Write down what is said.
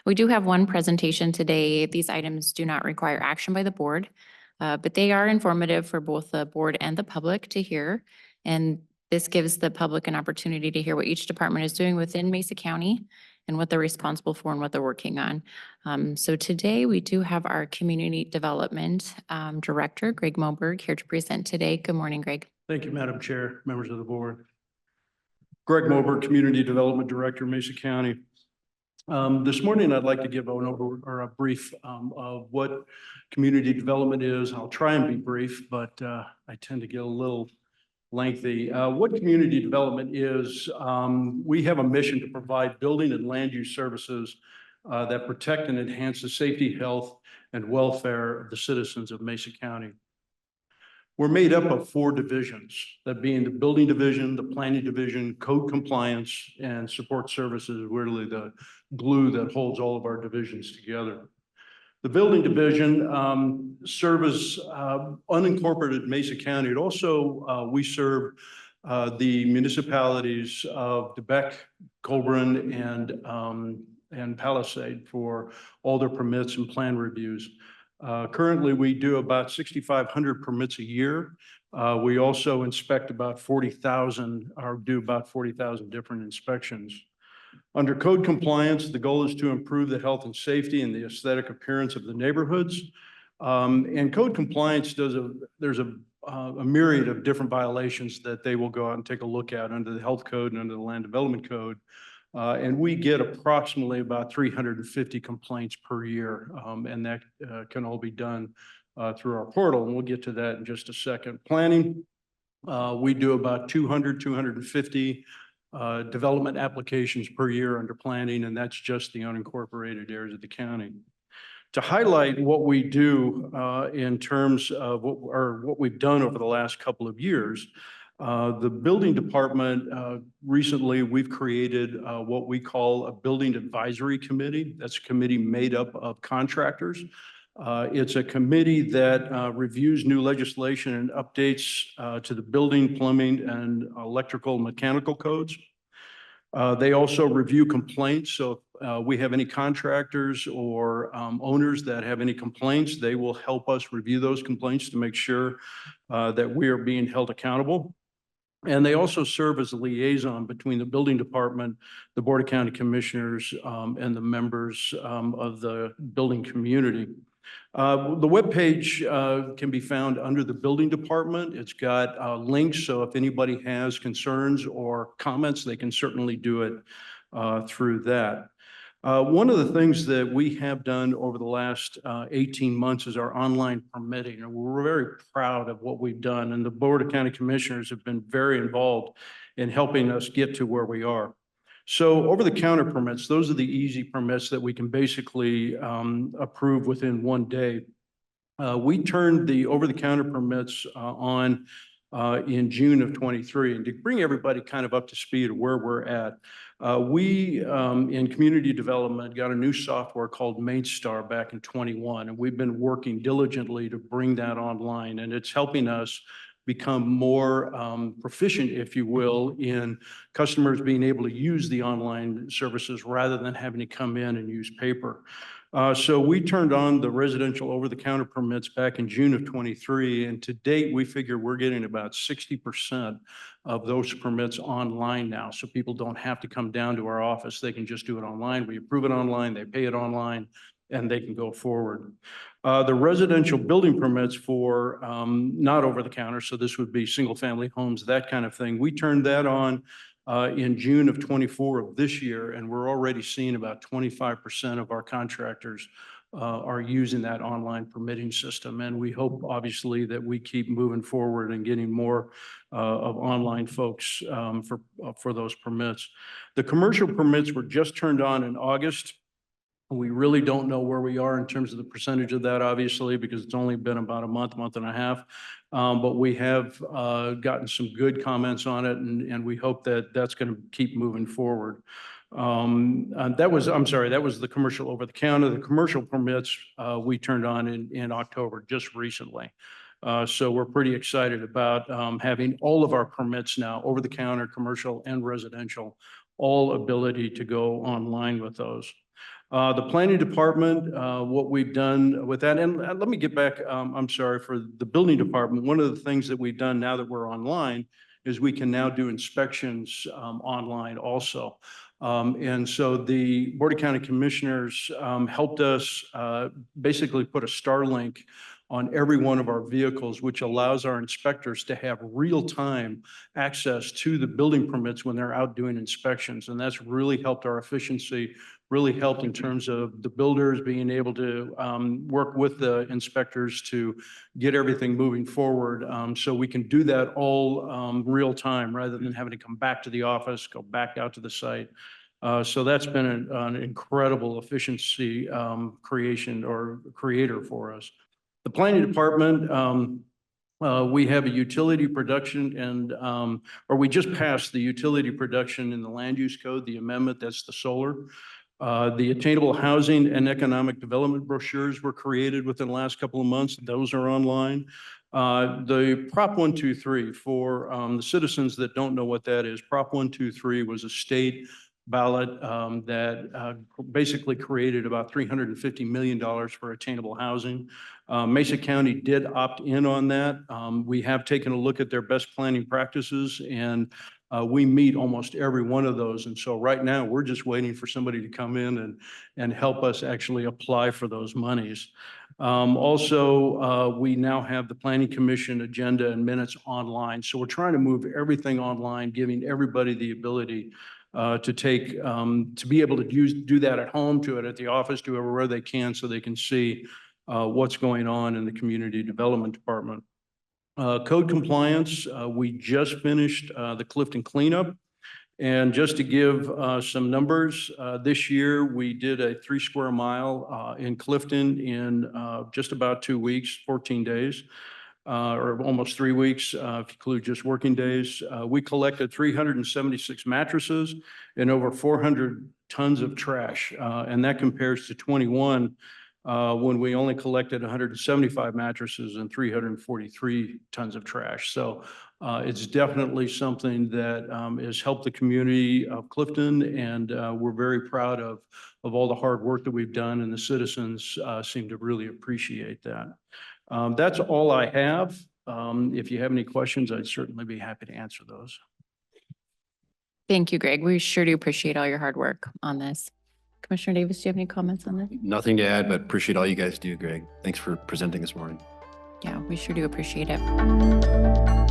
We do have one presentation today. These items do not require action by the board, but they are informative for both the board and the public to hear. And this gives the public an opportunity to hear what each department is doing within Mesa County and what they're responsible for and what they're working on. So today we do have our Community Development Director, Greg Moberg, here to present today. Good morning, Greg. Thank you, Madam Chair, members of the board. Greg Moberg, Community Development Director, Mesa County. This morning, I'd like to give a brief of what community development is. I'll try and be brief, but I tend to get a little lengthy. What community development is, we have a mission to provide building and land use services that protect and enhance the safety, health, and welfare of the citizens of Mesa County. We're made up of 4 divisions, that being the building division, the planning division, code compliance, and support services, really the glue that holds all of our divisions together. The building division serves unincorporated Mesa County. It also, we serve the municipalities of DeBeck, Colburn, and Palisade for all their permits and plan reviews. Currently, we do about 6,500 permits a year. We also inspect about 40,000 or do about 40,000 different inspections. Under code compliance, the goal is to improve the health and safety and the aesthetic appearance of the neighborhoods. And code compliance there's a myriad of different violations that they will go out and take a look at under the health code and under the land development code. And we get approximately about 350 complaints per year, and that can all be done through our portal, and we'll get to that in just a second. Planning, we do about 250 development applications per year under planning, and that's just the unincorporated areas of the county. To highlight what we do in terms of what we've done over the last couple of years, the building department, recently we've created what we call a building advisory committee. That's a committee made up of contractors. It's a committee that reviews new legislation and updates to the building, plumbing, and electrical and mechanical codes. They also review complaints. So if we have any contractors or owners that have any complaints, they will help us review those complaints to make sure that we are being held accountable. And they also serve as a liaison between the building department, the Board of County Commissioners, and the members of the building community. The webpage can be found under the building department. It's got links, so if anybody has concerns or comments, they can certainly do it through that. One of the things that we have done over the last 18 months is our online permitting, and we're very proud of what we've done, and the Board of County Commissioners have been very involved in helping us get to where we are. So over-the-counter permits, those are the easy permits that we can basically approve within one day. We turned the over-the-counter permits on in June of 23. And to bring everybody kind of up to speed of where we're at, we in community development got a new software called MainStar back in 21, and we've been working diligently to bring that online, and it's helping us become more proficient, if you will, in customers being able to use the online services rather than having to come in and use paper. So we turned on the residential over-the-counter permits back in June of 23, and to date, we figure we're getting about 60% of those permits online now. So people don't have to come down to our office. They can just do it online. We approve it online, they pay it online, and they can go forward. The residential building permits for not over the counter, so this would be single family homes, that kind of thing. We turned that on in June of 24 of this year, and we're already seeing about 25% of our contractors are using that online permitting system. And we hope obviously that we keep moving forward and getting more of online folks for those permits. The commercial permits were just turned on in August. We really don't know where we are in terms of the percentage of that, obviously, because it's only been about a month and a half. But we have gotten some good comments on it, and we hope that that's going to keep moving forward. That was the commercial over the counter. The commercial permits we turned on in October, just recently. So we're pretty excited about having all of our permits now, over the counter, commercial and residential, all ability to go online with those. The planning department, what we've done with that, and let me get back, I'm sorry, for the building department, one of the things that we've done now that we're online is we can now do inspections online also. And so the Board of County Commissioners helped us basically put a Starlink on every one of our vehicles, which allows our inspectors to have real-time access to the building permits when they're out doing inspections. And that's really helped our efficiency, really helped in terms of the builders being able to work with the inspectors to get everything moving forward. So we can do that all real time rather than having to come back to the office, go back out to the site. So that's been an incredible efficiency creation or creator for us. The planning department, we have a utility production and, or we just passed the utility production in the land use code, the amendment, that's the solar. The attainable housing and economic development brochures were created within the last couple of months. Those are online. The Prop 123 for the citizens that don't know what that is, Prop 123 was a state ballot that basically created about $350 million for attainable housing. Mesa County did opt in on that. We have taken a look at their best planning practices and we meet almost every one of those. And so right now we're just waiting for somebody to come in and help us actually apply for those monies. Also, we now have the Planning Commission agenda and minutes online. So we're trying to move everything online, giving everybody the ability to take, to be able to do that at home, do it at the office, do it wherever they can so they can see what's going on in the community development department. Code compliance, we just finished the Clifton cleanup. And just to give some numbers, this year we did a 3 square mile in Clifton in just about 2 weeks, 14 days. Or almost 3 weeks, if you include just working days. We collected 376 mattresses and over 400 tons of trash. And that compares to 21 when we only collected 175 mattresses and 343 tons of trash. So it's definitely something that has helped the community of Clifton, and we're very proud of all the hard work that we've done, and the citizens seem to really appreciate that. That's all I have. If you have any questions, I'd certainly be happy to answer those. Thank you, Greg. We sure do appreciate all your hard work on this. Commissioner Davis, do you have any comments on this? Nothing to add, but appreciate all you guys do, Greg. Thanks for presenting this morning. Yeah, we sure do appreciate it.